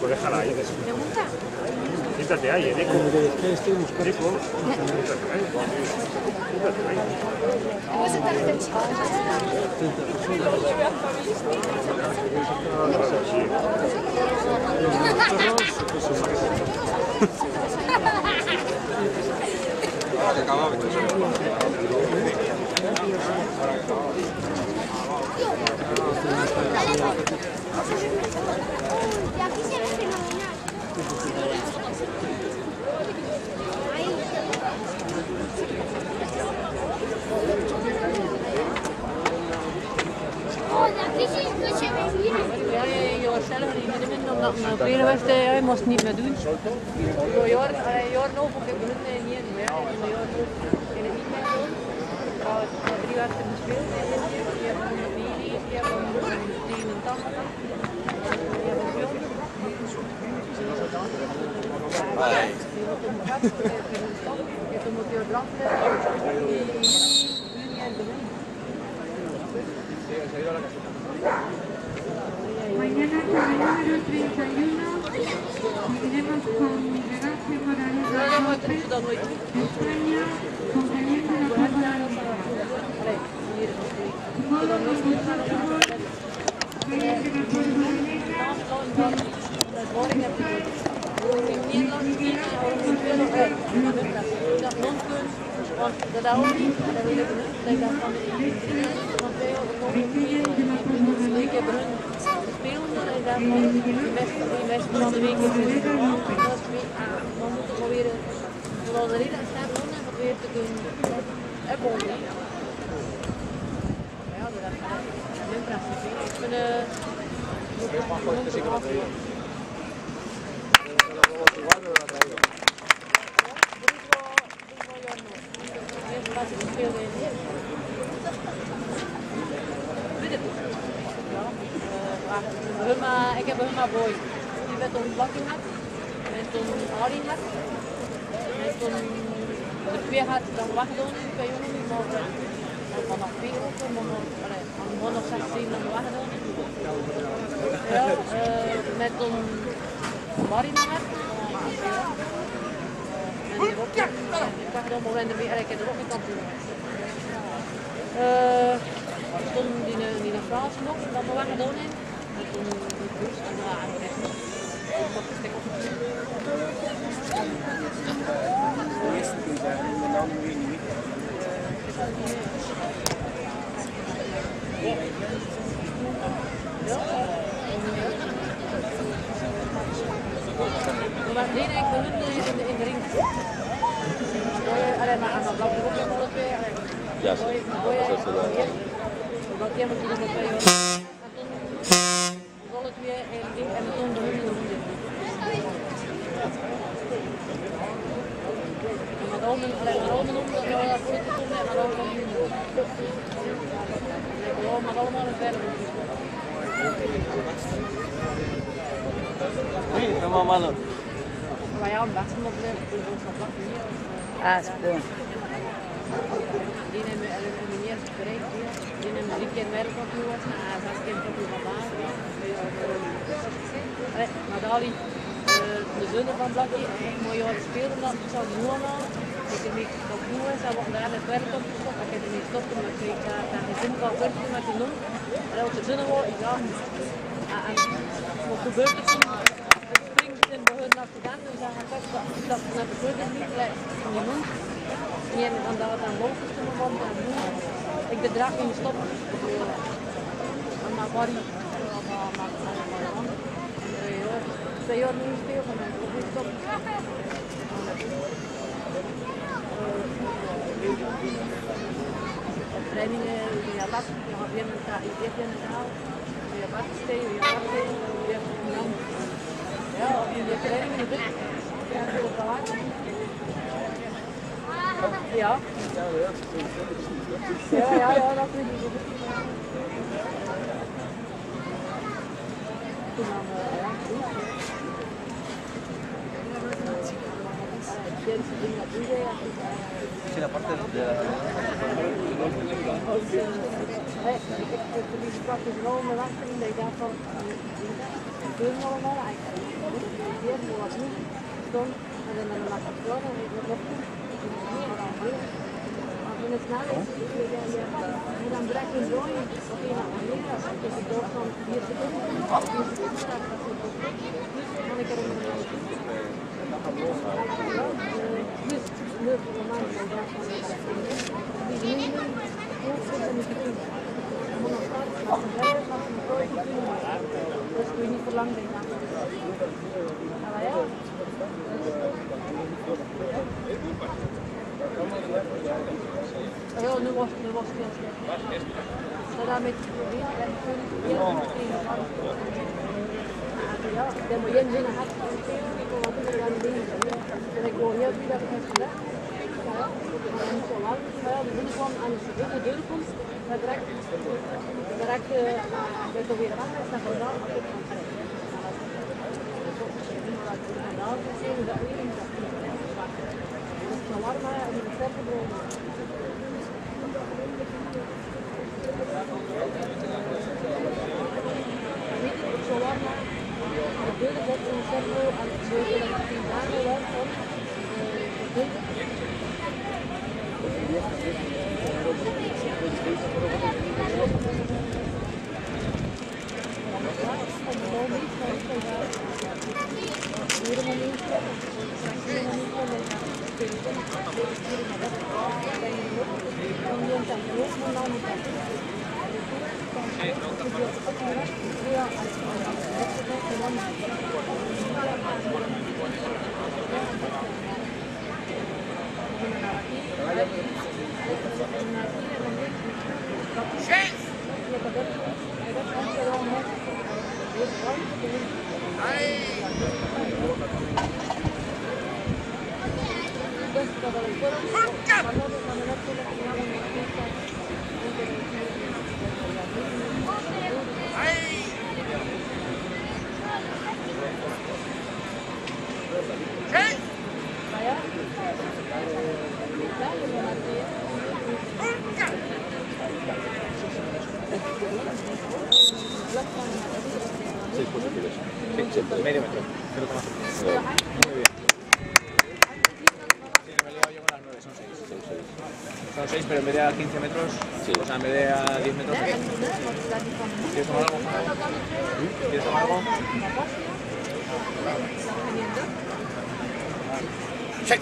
Pues déjala ahí. ¿Te gusta? Siéntate ahí, Nico. Nico. ¿Puedes sentar este chico? De tweede wedstrijd, hij moest niet meer doen. Door jaar lopen, ik heb het niet meer. In het niet meer doen. Ik heb 3 wedstrijden gespeeld. Die hebben een Miri, die hebben tegen een Tang. Die hebben een Jong. Je hebt een motor branden. Juni en de Wien. Mañana con el número 31 seguiremos con Miguel Morales López, España, componiendo la Copa de la Liga. Modo como fútbol, Javier de la die mensen van de week in de dan moeten we proberen zowel de ridder en proberen te doen opbonden. Ja, dat is een principe. Ik vind ik heb een boy. Die werd toen Blakkie had. En toen Harry had. En toen de 2 had, dan wachten we 2 jongen. Maar vanaf 4 ook. Maar nog 16 dan wachten. Ja, met toen Harry had. En die ook. Ik wacht op moment dat ik er ook niet kan doen. Toen die naar Frans nog, dan wachten we in. En toen de bus en dan aan de rechts. Maar nee, ik ben nu in de ring. Alleen maar aan het blauwe ook nog wel twee. Ja, dat is het. Dat die hebben toen nog 2 jaar. Zal het weer en toen de hunde nog niet. Maar Roman, alleen maar Roman om, dat we dat voor te doen en Roman niet doen. Maar allemaal een verder. Nee, helemaal mannen. Maar ja, een best nog weer, dus ons nog lachen hier. Ah, spoor. Die nemen een meer bereikt hier. Die nemen 3 keer wereldkampioen was, 6 keer kampioen van Baas. Maar Dali, de zonen van Blakkie, ik moet je wat spelen, dat zou ik nu allemaal. Ik heb niet kampioen is, en wat daar het wereldkampioen stond, ik heb er niet stoppen, maar ik kreeg daar geen zin van werken met die noem. En als de zonen worden, ja, en wat gebeurt er toen? dat naar de voeten niet lijkt in je mond. En dan dat het dan los is in mijn mond en doen. Ik de draag in de stop. En dan waar ik aan. 2 jaar niet speel van mijn stop. Trainingen, ja, dat, je gaat weer met de taal. Je gaat steken, je gaat steken, je gaat ja, als je je trainingen doet, krijg je het wel uit. Ja. Ja, dat weet ik ook. Toen dan, ja, Sí, la parte de la... Ik heb de politie praktisch wel met achter in dat ik dacht van, ik doe het allemaal eigenlijk. Hier, maar wat niet, stond, en dan mag ik het wel, en ik moet nog doen. Maar toen het snel is, dan breek je zo in, of je naar beneden, dus ik doe van 4 seconden, dan ik er een dus kun je niet verlang denken. Maar ja. Ja, nu was het heel slecht. Dat met ja, dat moet je in zin had. En ik wil heel veel dat ik heb gedaan. Ja, niet zo lang. Maar de zin kwam aan de deur komt, dat direct werd er weer aan. Dat is dan medio metro. Muy bien. Sí, no me he liado yo con las 9, son 6. Son 6, pero en vez de a 15 metros, sí. O sea, en vez de a 10 metros. ¿Quieres tomar algo? ¿Quieres tomar algo? 6.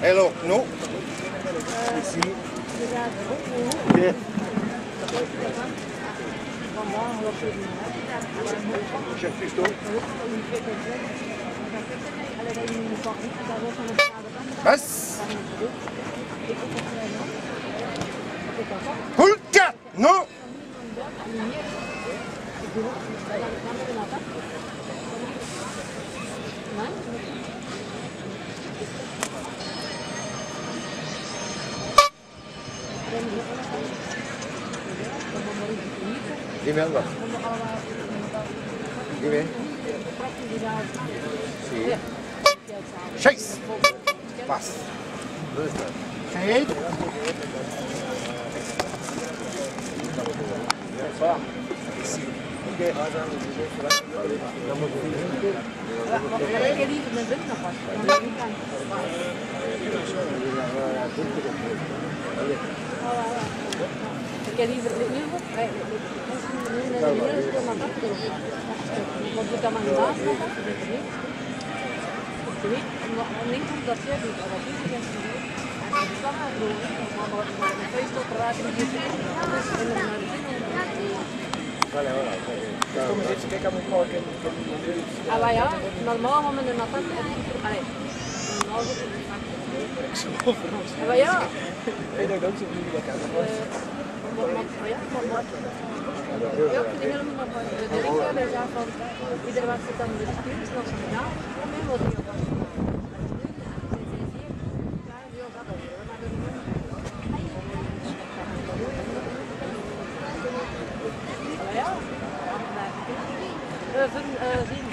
Hello, no. Sí. Bien. Chef Fisto. Was? Hulka! No! Dime algo. Dime. Sí. 6. Paz. ¿Dónde está? 6. niet omdat je doet, maar dat is het niet. En dat is wel een groot, maar de feest op de raad die je ziet, dat is in de Vale, ahora. Come se ci becca un po' che ah, maar ja, normaal gaan we een apart. Allee, normaal is het. Maar ja. vedo che non si vede la casa. Ja, maar ja, ik vind helemaal van de directeur bij zijn van iedereen wat zit aan de stuur, is nog zo'n naam. Kom in, wat die op was. Ja, zien.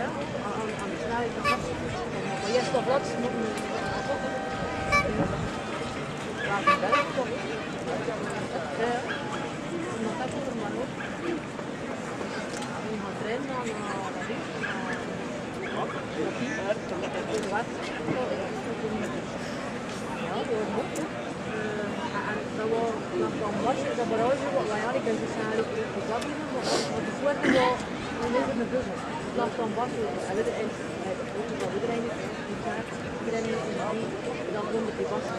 Ja, aan de snelheid van gas. Maar eerst op plaats moeten we laat het wel toch. Nog even voor maar ook. We gaan trainen aan ja, door moet. En dat was nog van Basje, dat barrage, wat wij hadden, ik ben dus eigenlijk geklapt, maar de voeten wel, dan is het een bus. Dat van Basje, en we erin, dat we erin, die kaart, iedereen is in dan komt die Basje.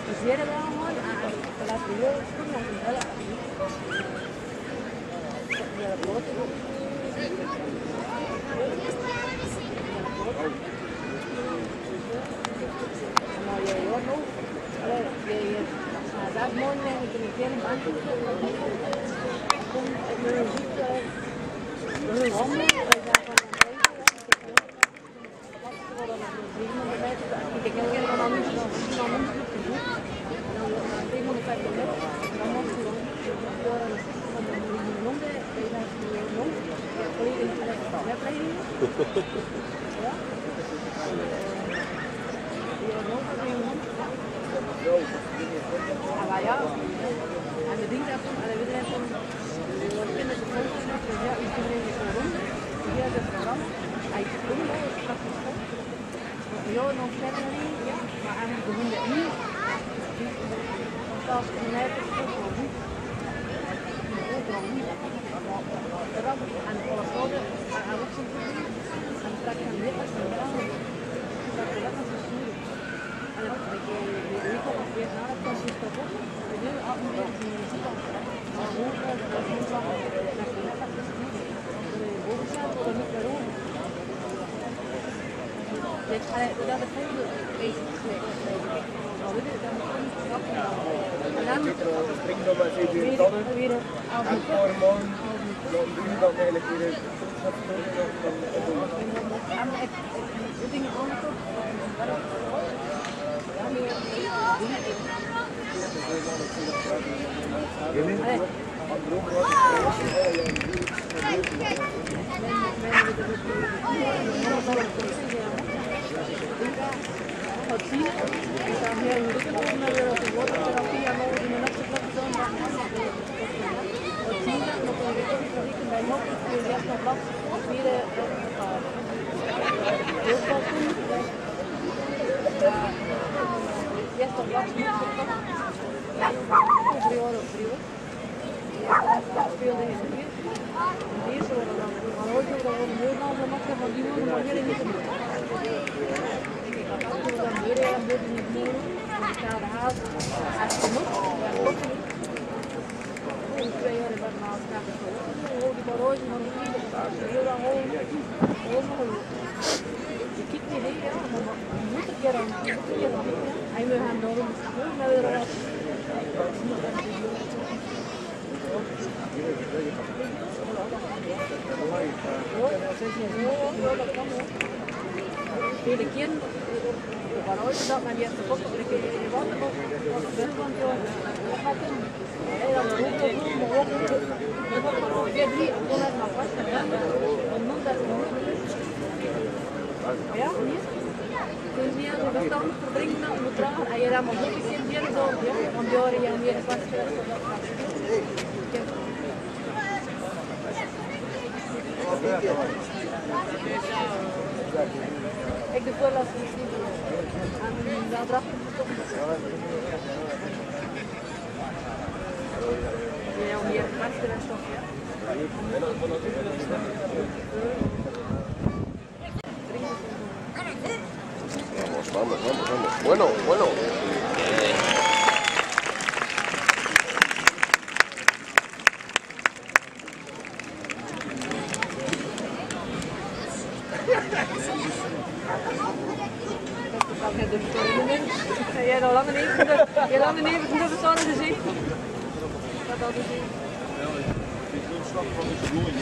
We zien het wel gewoon, en we laten heel goed naar de bellen. Ja, dat wordt het. Maar je hoort nog, dat is mooi, ik ben een kleine band. Kom, ik ben een goed, een handen, wij zijn van een beetje. Ik heb geen van anders dan een goed te doen. Dan wordt het 750 meter, dan moet je door een stuk van de ronde, wij zijn van de ronde. Ik heb volledig een webleiding. Ja. Maar ja, en de ding daarvan, en de bedrijf van, ik vind het gewoon, ja, ik vind het gewoon rond, ik heb het programma, hij is gewoon mooi, ik heb het gewoon. Ja, nog verder niet, ja, maar eigenlijk begon het niet. Want als ik mij het ook niet. Overal niet. En alles houden, en ook zo'n probleem. En straks gaan we dit als een drama. Dat is lekker zo snoeien. En dan heb ik weer op weer naar het kans is kapot. We doen af en toe die muziek aan. Maar hoe dat moet dan naar de lekker te snoeien. Dan wil je boven staan, dan niet meer over. Dat is heel basic slecht. Maar we doen dat niet grappig. En dan springt nog maar steeds weer tonnen. En voor morgen dan doen we dat eigenlijk weer de dingen aankomen. Wat zie je? Ik sta hier in de ruggen met de watertherapie en al die mensen plakken dan. Wat zie je? Nog een beetje bij nog een keer eerst nog wat weer heel veel doen. Eerst nog wat meer gekocht. Ja, 3 euro. Ja, veel dingen meer. Deze worden dan ooit ook al een heel andere makker van die worden maar weer niet meer. Dan deur en deur niet meer. Dan staat de haas. Als je moet, dan komt het niet. In 2 jaar hebben we maar staat het zo. Hoe die barrage van de vrienden. Heel dan gewoon. Je kijkt niet heen, maar je moet een keer aan. En we gaan door een school met de raad. Vele keren, waarom is dat men eerst de kop trekken in de waterkop, wat de binnenland wat gaat doen? Dan roept het goed, maar ook dan wordt er nog 2, 3 en dan het maar vast gedaan. Dan moet dat niet. Ja, niet? Dus niet aan de verstand verdringen dat moet dragen. En je dan maar ook een keer meer zorgt, want die horen je meer vast ik de voorlast niet zien. En dan dracht ik het op. Ja, om hier vast te stoppen. Vamos, vamos, vamos. Bueno, bueno. Je hebt al lang niet van de persoon gezien. Dat al gezien.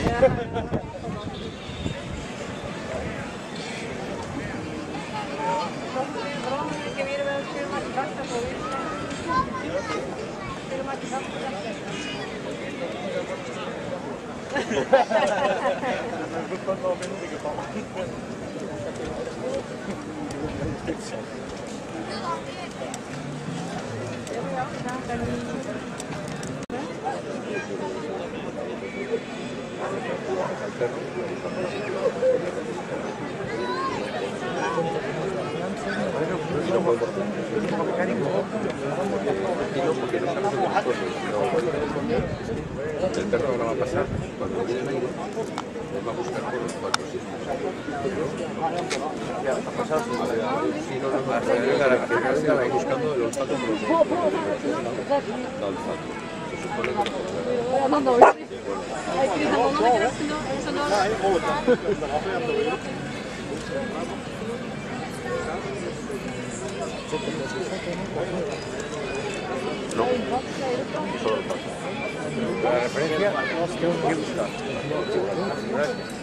Ja. Ik heb hier wel veel maar gedacht dat we veel maar gedacht El perro ahora va a pasar cuando viene el aire, nos va a buscar por los 4 o 6 ya ha pasado. Si no nos va a estar buscando el olfato por los olfato. Se supone no, solo pasa. La referencia es que hay que buscar.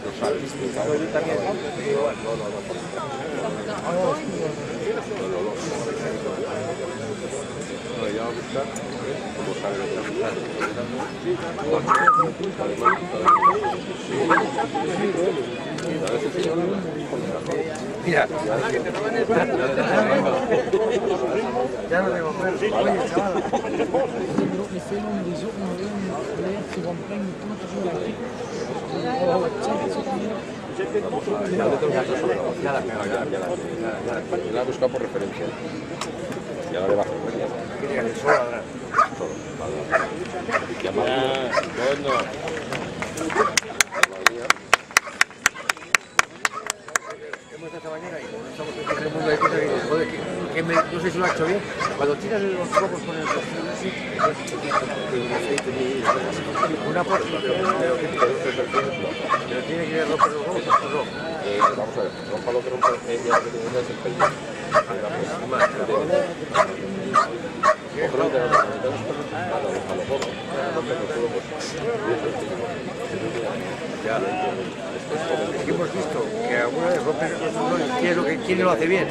Lo sabes, yo también. No, ya va a buscar, como sabe lo que va a mira, ya no tengo fuerza. Oye, chaval. Les films die zoeken nog in geleerd te gaan brengen, toen het zo lang ging. Ya la he buscado por referencia. Ya la debajo. ¿Qué que solo atrás? Solo. Hemos hecho esta mañana y estamos en el mundo de cosas que, joder, que no sé si lo ha hecho bien. Cuando tiras los focos con el una por pero tiene que romper los huevos o no. Vamos a ver, rompa lo que rompa ella, lo que tiene es el pelo. Aquí hemos visto que alguna vez rompen, ¿quién lo hace bien?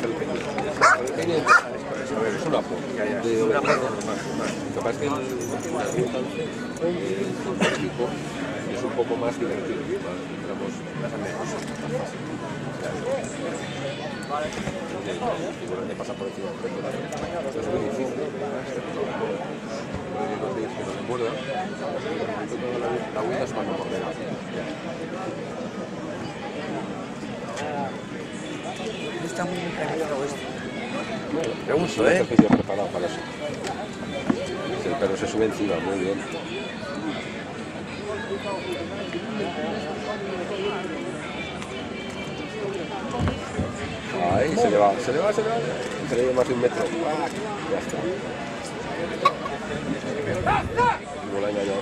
Es una forma. Es una forma normal. Lo que pasa es que el técnico es un poco más divertido, digamos, más fácil. Igualmente pasa por encima del cuerpo también. Es muy difícil. Que no se muerda. La aguja es cuando morderá. Está muy caliente esto. Pregunto, ¿eh? Ejercicio preparado para eso. El perro se sube encima, muy bien. Ahí, se le va. Se le lleva más de 1 metro. Ya está. No lo ha engañado.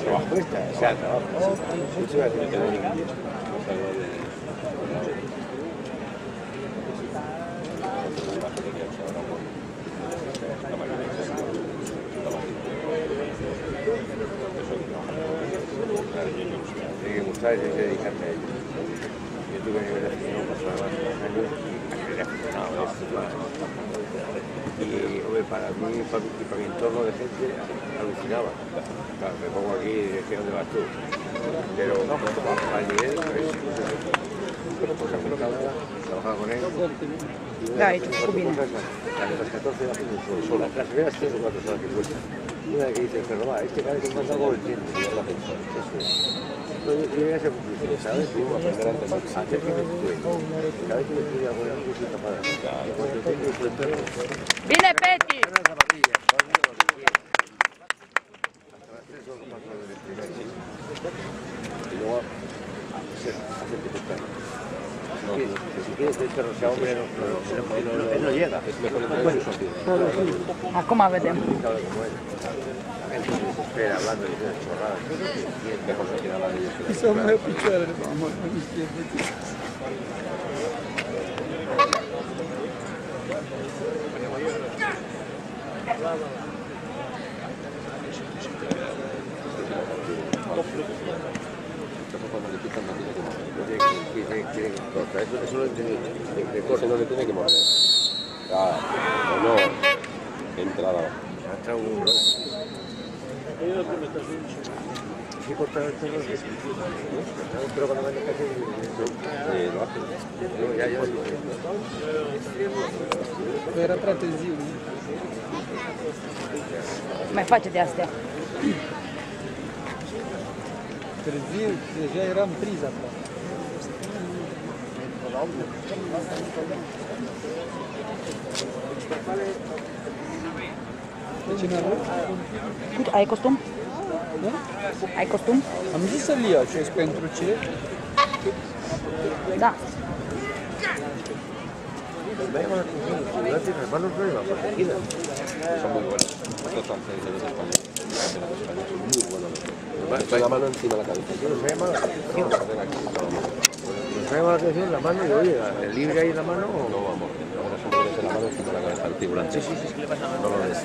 Trabajo esta, o sea, trabajo. Tiene que gustar y hay que dedicarse a ello. Yo tuve a nivel de aficionado pasaba más de 2 años y a nivel de aficionado y hombre, para mí y para mi entorno de gente alucinaba. Claro, me pongo aquí y decía, ¿dónde vas tú? Pero a nivel, pues trabajaba con él. Dai, Cubino. Las 14 de la las primeras 3 o 4 horas que cuesta. Una vez que dice el perro, va, este cada vez que manda algo lo entiende, y yo la pienso. Entonces, yo llegué a esa conclusión, ¿sabes? Digo, aprender a entender. Hacer que me estuve. Cada vez que me estuve algo, yo soy capaz de hacer. Cuando tengo el perro, Viene Peti! una zapatilla, lo que quiera. Hasta las 3 o 4 horas del primer día. Y luego, hacer que te perro. Si quieres que el perro sea hombre, él no llega. Es mejor que A come vedem. la gente se desespera hablando de esas chorradas. Y es mejor que queda la de ellos. Isso é picciare, mamma mia. Eso lo entendí. Ese no le tiene que morder. Ah, o no. Entrada. Ha entrado uno. Si cortar el perro, pero cuando vaya a casa, Lo hace. ya. Era trateziu, né? Mai face de astea. Târziu, deja eram priza acolo. De cine a Uite, ai costum? Ai costum? Am zis să-l iau și pentru ce? Da. Me llama la atención, los estudiantes y hermanos no iban protegidas. Son muy buenos. Estos franceses españoles. Son muy buenos. Con la mano encima de la cabeza. Nos ha llamado la atención. Nos ha llamado la atención la mano y oye, ¿el libre ahí en la mano o No va a morder. Ahora son buenos en la mano encima de la cabeza del figurante. Sí, ¿qué le pasa? No lo ves.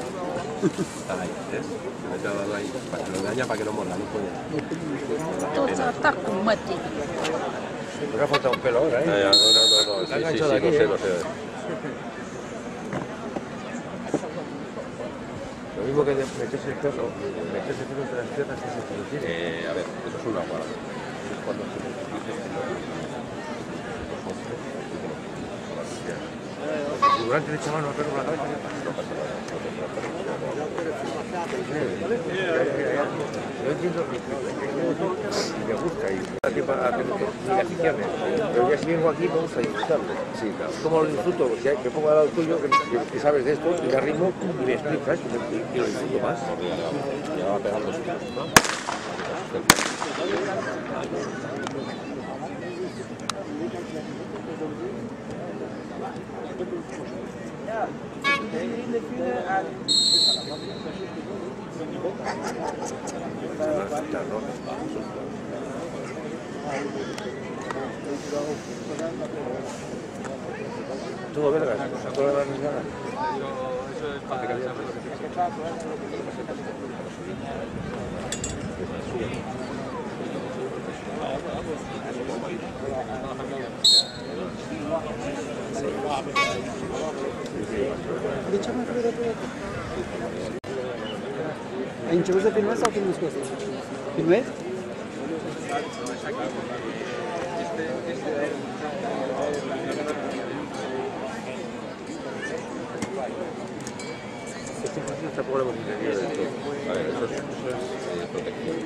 Ahí, ¿ves? Se mete la mano ahí. Lo engaña para que no morda, no puede. Tot să atac cu mătii. Nos ha faltado un pelo ahora, ¿eh? No. Sí, lo sé. Lo mismo que meterse el perro entre las piernas que se tiene. A ver, eso es una guarda. Es cuando se dice que no. El figurante le echa mano al perro por la cabeza. No pasa nada. Yo entiendo que me gusta y a que me aficiones, pero ya si vengo aquí me gusta disfrutarlo. Sí, claro. ¿Cómo lo disfruto? Si me pongo al lado tuyo, que sabes de esto, y me arrimo y me explicas y lo disfruto más. Ya va pegando su tiempo, ¿no? Todo vergas, todo vergas ni nada. De ce mai crede pe Ai început să filmezi sau filmezi cu asta? Filmezi? Tampoco lo hemos entendido del todo. A ver, eso es protección.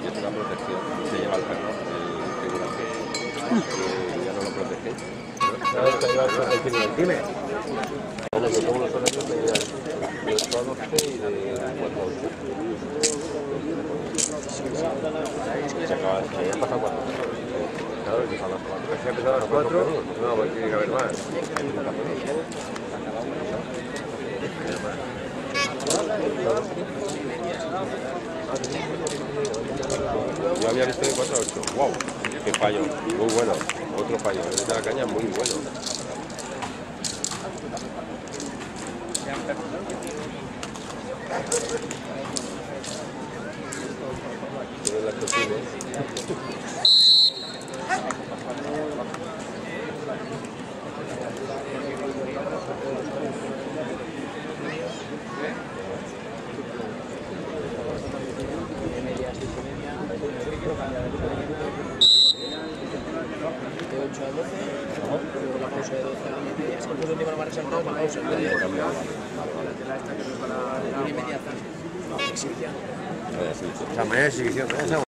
Y es una protección. Se lleva al perro, el figurante. Ya no lo protege. Dime. ¿Cómo los horarios de 8 a 12 y de 4 a 8. Se acaba, se había pasado 4. Claro, y a las 4. Se ha empezado a las 4. No, pues tiene que haber más. Yo había visto de 4 a 8. ¡Wow! ¡Qué fallo! Muy bueno. Otro fallo. El de la caña muy bueno. Tiene las cocinas. De 8 a 12, luego la pausa de 12 a 1 y media. Es que el último lo más resaltado la pausa. La 1 y media. Exhibición. O sea, mañana exhibición.